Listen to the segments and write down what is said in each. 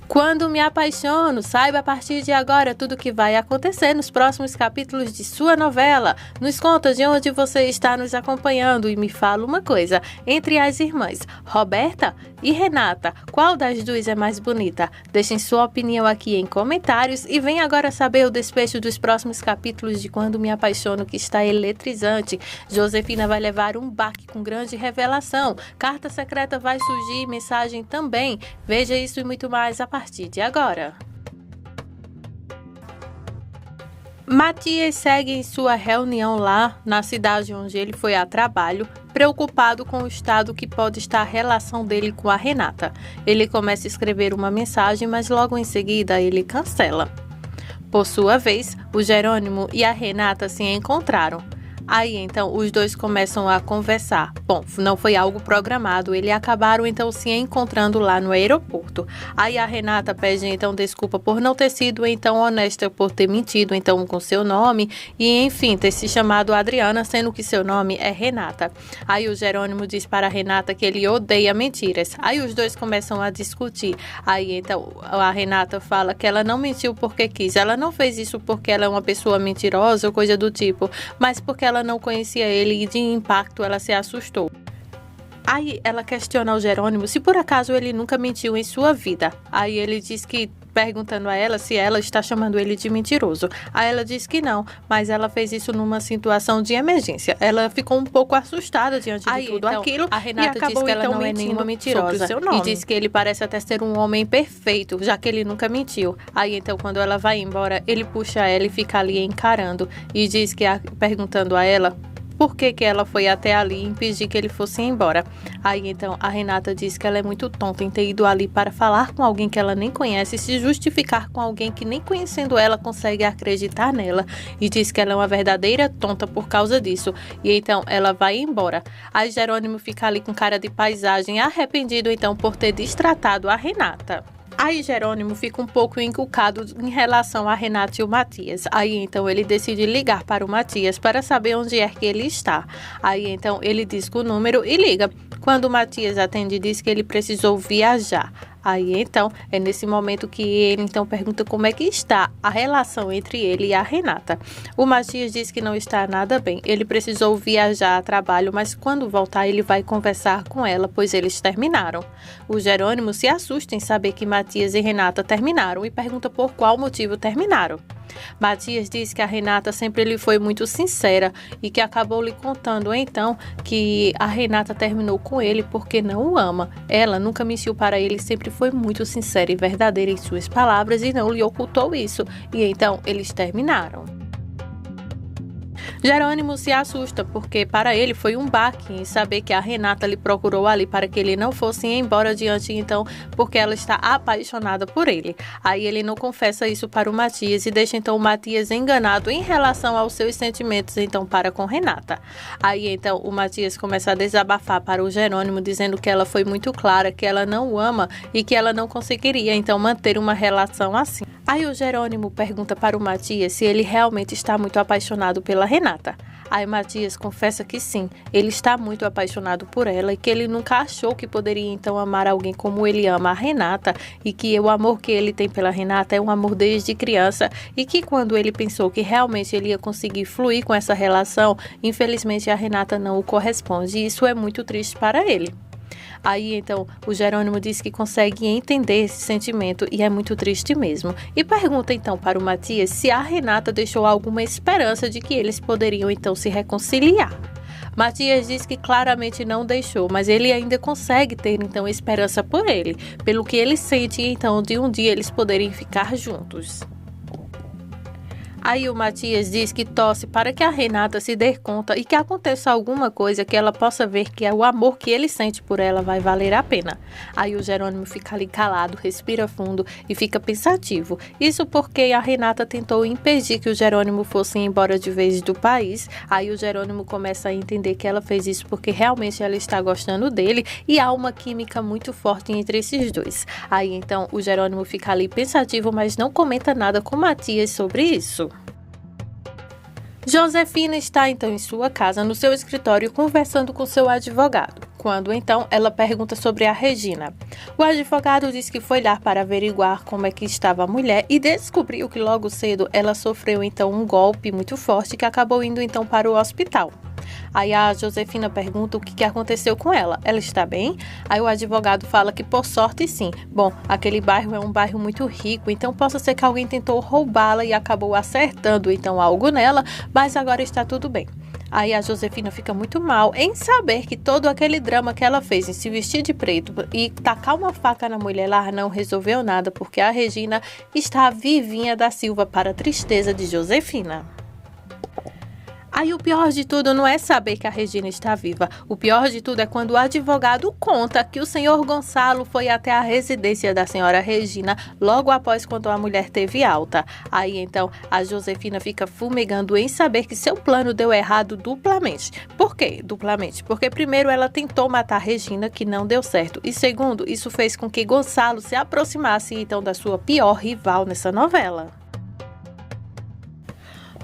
Quando me apaixono, saiba a partir de agora tudo o que vai acontecer nos próximos capítulos de sua novela. Nos conta de onde você está nos acompanhando e me fala uma coisa. Entre as irmãs, Roberta e Renata, qual das duas é mais bonita? Deixem sua opinião aqui em comentários e venha agora saber o desfecho dos próximos capítulos de Quando me apaixono, que está eletrizante. Josefina vai levar um baque com grande revelação. Carta secreta vai surgir, mensagem também. Veja isso e muito mais a partir de agora. Matias segue em sua reunião lá na cidade onde ele foi a trabalho, preocupado com o estado que pode estar a relação dele com a Renata. Ele começa a escrever uma mensagem, mas logo em seguida ele cancela. Por sua vez, o Jerônimo e a Renata se encontraram. Aí então os dois começam a conversar. Bom, não foi algo programado, eles acabaram então se encontrando lá no aeroporto. Aí a Renata pede então desculpa por não ter sido então honesta, por ter mentido então com seu nome e enfim ter se chamado Adriana, sendo que seu nome é Renata. Aí o Jerônimo diz para a Renata que ele odeia mentiras. Aí os dois começam a discutir. Aí então a Renata fala que ela não mentiu porque quis, ela não fez isso porque ela é uma pessoa mentirosa ou coisa do tipo, mas porque ela não conhecia ele e de impacto ela se assustou. Aí ela questiona o Jerônimo se por acaso ele nunca mentiu em sua vida. Aí ele diz que, perguntando a ela se ela está chamando ele de mentiroso. Aí ela diz que não, mas ela fez isso numa situação de emergência. Ela ficou um pouco assustada diante de tudo então, aquilo. A Renata diz que ela não é nenhuma mentirosa e diz que ele parece até ser um homem perfeito, já que ele nunca mentiu. Aí então quando ela vai embora, ele puxa ela e fica ali encarando e diz que, perguntando a ela por que ela foi até ali e impedir que ele fosse embora. Aí então a Renata diz que ela é muito tonta em ter ido ali para falar com alguém que ela nem conhece e se justificar com alguém que nem conhecendo ela consegue acreditar nela, e diz que ela é uma verdadeira tonta por causa disso. E então ela vai embora. Aí Jerônimo fica ali com cara de paisagem, arrependido então por ter destratado a Renata. Aí Jerônimo fica um pouco encucado em relação a Renata e o Matias. Aí então ele decide ligar para o Matias para saber onde é que ele está. Aí então ele diz o número e liga. Quando o Matias atende, diz que ele precisou viajar. Aí então é nesse momento que ele então pergunta como é que está a relação entre ele e a Renata. O Matias diz que não está nada bem. Ele precisou viajar a trabalho, mas quando voltar ele vai conversar com ela, pois eles terminaram. O Jerônimo se assusta em saber que Matias e Renata terminaram e pergunta por qual motivo terminaram. Matias diz que a Renata sempre lhe foi muito sincera e que acabou lhe contando então que a Renata terminou com ele porque não o ama. Ela nunca mentiu para ele, sempre foi muito sincera e verdadeira em suas palavras e não lhe ocultou isso. E então eles terminaram. Jerônimo se assusta porque para ele foi um baque em saber que a Renata lhe procurou ali para que ele não fosse embora diante então porque ela está apaixonada por ele. Aí ele não confessa isso para o Matias e deixa então o Matias enganado em relação aos seus sentimentos então para com Renata. Aí então o Matias começa a desabafar para o Jerônimo dizendo que ela foi muito clara, que ela não o ama e que ela não conseguiria então manter uma relação assim. Aí o Jerônimo pergunta para o Matias se ele realmente está muito apaixonado pela Renata. Aí Matias confessa que sim, ele está muito apaixonado por ela e que ele nunca achou que poderia então amar alguém como ele ama a Renata e que o amor que ele tem pela Renata é um amor desde criança e que quando ele pensou que realmente ele ia conseguir fluir com essa relação, infelizmente a Renata não o corresponde e isso é muito triste para ele. Aí então o Jerônimo diz que consegue entender esse sentimento e é muito triste mesmo. E pergunta então para o Matias se a Renata deixou alguma esperança de que eles poderiam então se reconciliar. Matias diz que claramente não deixou, mas ele ainda consegue ter então esperança por ele, pelo que ele sente então de um dia eles poderem ficar juntos. Aí o Matias diz que torce para que a Renata se dê conta e que aconteça alguma coisa que ela possa ver que o amor que ele sente por ela vai valer a pena. Aí o Jerônimo fica ali calado, respira fundo e fica pensativo. Isso porque a Renata tentou impedir que o Jerônimo fosse embora de vez do país. Aí o Jerônimo começa a entender que ela fez isso porque realmente ela está gostando dele e há uma química muito forte entre esses dois. Aí então o Jerônimo fica ali pensativo, mas não comenta nada com Matias sobre isso. Josefina está então em sua casa, no seu escritório, conversando com seu advogado. quando então ela pergunta sobre a Regina. O advogado diz que foi lá para averiguar como é que estava a mulher e descobriu que logo cedo ela sofreu então um golpe muito forte que acabou indo então para o hospital. Aí a Josefina pergunta o que aconteceu com ela. Ela está bem? Aí o advogado fala que por sorte sim. Bom, aquele bairro é um bairro muito rico, então possa ser que alguém tentou roubá-la e acabou acertando então algo nela, mas agora está tudo bem. Aí a Josefina fica muito mal em saber que todo aquele drama que ela fez em se vestir de preto e tacar uma faca na mulher lá não resolveu nada, porque a Regina está vivinha da Silva, para a tristeza de Josefina. Aí o pior de tudo não é saber que a Regina está viva. O pior de tudo é quando o advogado conta que o senhor Gonçalo foi até a residência da senhora Regina logo após quando a mulher teve alta. Aí então a Josefina fica fumegando em saber que seu plano deu errado duplamente. Por quê? Duplamente. Porque primeiro ela tentou matar a Regina, que não deu certo. E segundo, isso fez com que Gonçalo se aproximasse então da sua pior rival nessa novela.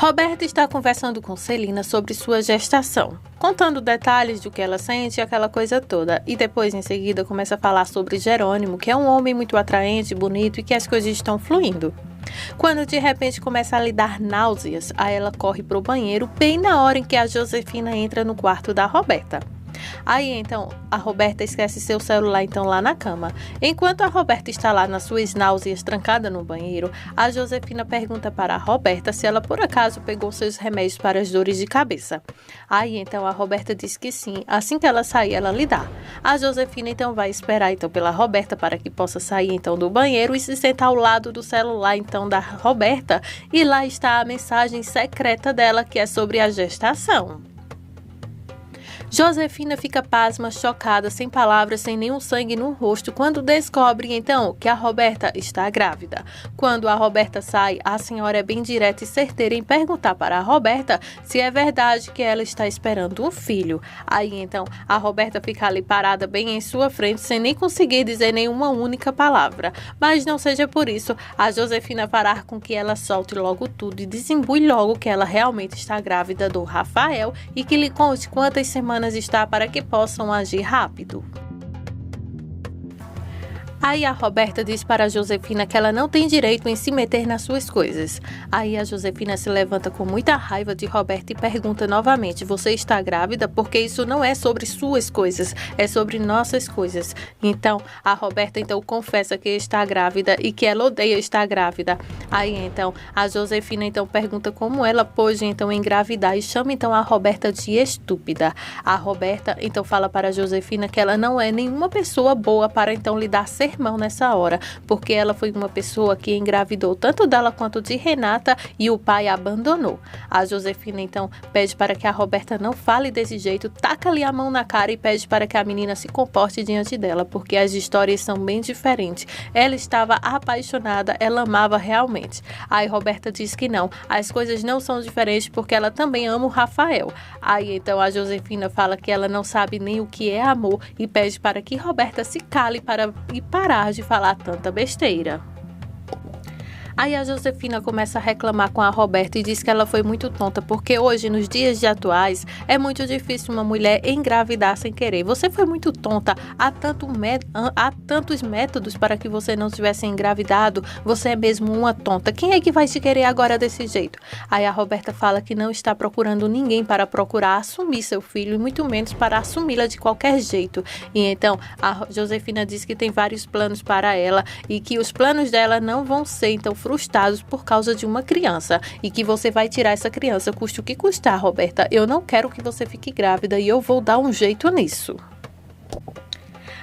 Roberta está conversando com Celina sobre sua gestação, contando detalhes do que ela sente e aquela coisa toda. E depois, em seguida, começa a falar sobre Jerônimo, que é um homem muito atraente, bonito e que as coisas estão fluindo. Quando de repente começa a lhe dar náuseas, aí ela corre para o banheiro bem na hora em que a Josefina entra no quarto da Roberta. Aí então a Roberta esquece seu celular então lá na cama. Enquanto a Roberta está lá nas suas náuseas trancada no banheiro, a Josefina pergunta para a Roberta se ela por acaso pegou seus remédios para as dores de cabeça. Aí então a Roberta diz que sim, assim que ela sair ela lhe dá. A Josefina então vai esperar então pela Roberta para que possa sair então do banheiro e se sentar ao lado do celular então da Roberta, e lá está a mensagem secreta dela, que é sobre a gestação. Josefina fica pasma, chocada, sem palavras, sem nenhum sangue no rosto, quando descobre, então, que a Roberta está grávida. Quando a Roberta sai, a senhora é bem direta e certeira em perguntar para a Roberta se é verdade que ela está esperando um filho. Aí, então, a Roberta fica ali parada bem em sua frente, sem nem conseguir dizer nenhuma única palavra. Mas não seja por isso, a Josefina fará com que ela solte logo tudo e desembue logo que ela realmente está grávida do Rafael e que lhe conte quantas semanas está para que possam agir rápido. Aí a Roberta diz para a Josefina que ela não tem direito em se meter nas suas coisas. Aí a Josefina se levanta com muita raiva de Roberta e pergunta novamente: você está grávida? Porque isso não é sobre suas coisas, é sobre nossas coisas. Então a Roberta então confessa que está grávida e que ela odeia estar grávida. Aí então a Josefina então pergunta como ela pôde então engravidar e chama então a Roberta de estúpida. A Roberta então fala para a Josefina que ela não é nenhuma pessoa boa para então lhe dar sermão nessa hora, porque ela foi uma pessoa que engravidou tanto dela quanto de Renata e o pai a abandonou. A Josefina então pede para que a Roberta não fale desse jeito, taca-lhe a mão na cara e pede para que a menina se comporte diante dela, porque as histórias são bem diferentes. Ela estava apaixonada, ela amava realmente. Aí Roberta diz que não, as coisas não são diferentes porque ela também ama o Rafael. Aí então a Josefina fala que ela não sabe nem o que é amor e pede para que Roberta se cale para parar de falar tanta besteira. Aí a Josefina começa a reclamar com a Roberta e diz que ela foi muito tonta, porque hoje, nos dias atuais, é muito difícil uma mulher engravidar sem querer. Você foi muito tonta, há tantos métodos para que você não tivesse engravidado, você é mesmo uma tonta. Quem é que vai te querer agora desse jeito? Aí a Roberta fala que não está procurando ninguém para procurar assumir seu filho, e muito menos para assumi-la de qualquer jeito. E então a Josefina diz que tem vários planos para ela e que os planos dela não vão ser então frustrados por causa de uma criança e que você vai tirar essa criança, custe o que custar, Roberta. Eu não quero que você fique grávida e eu vou dar um jeito nisso.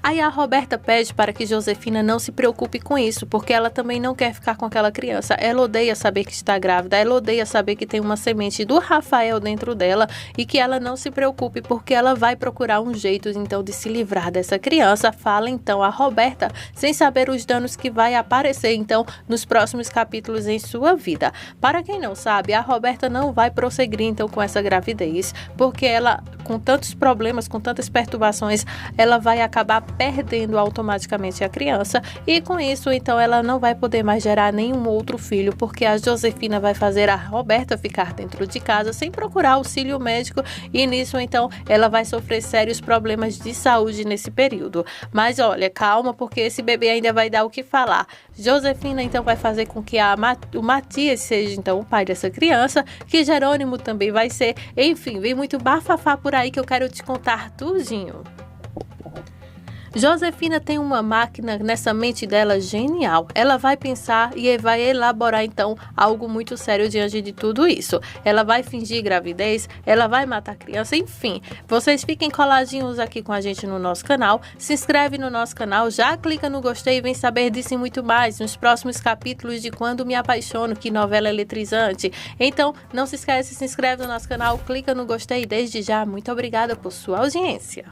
Aí a Roberta pede para que Josefina não se preocupe com isso, porque ela também não quer ficar com aquela criança. Ela odeia saber que está grávida, ela odeia saber que tem uma semente do Rafael dentro dela e que ela não se preocupe, porque ela vai procurar um jeito então de se livrar dessa criança. Fala então a Roberta, sem saber os danos que vai aparecer então nos próximos capítulos em sua vida. Para quem não sabe, a Roberta não vai prosseguir então com essa gravidez, porque ela, com tantos problemas, com tantas perturbações, ela vai acabar perdendo automaticamente a criança e com isso então ela não vai poder mais gerar nenhum outro filho, porque a Josefina vai fazer a Roberta ficar dentro de casa sem procurar auxílio médico e nisso então ela vai sofrer sérios problemas de saúde nesse período. Mas olha, calma, porque esse bebê ainda vai dar o que falar. Josefina então vai fazer com que o Matias seja então o pai dessa criança, que Jerônimo também vai ser. Enfim, vem muito bafafá por aí que eu quero te contar tudinho. Josefina tem uma máquina nessa mente dela genial. Ela vai pensar e vai elaborar então algo muito sério diante de tudo isso. Ela vai fingir gravidez, ela vai matar a criança, enfim. Vocês fiquem coladinhos aqui com a gente no nosso canal. Se inscreve no nosso canal, já clica no gostei e vem saber disso e muito mais nos próximos capítulos de Quando Me Apaixono, que novela eletrizante. Então, não se esquece, se inscreve no nosso canal, clica no gostei desde já. Muito obrigada por sua audiência.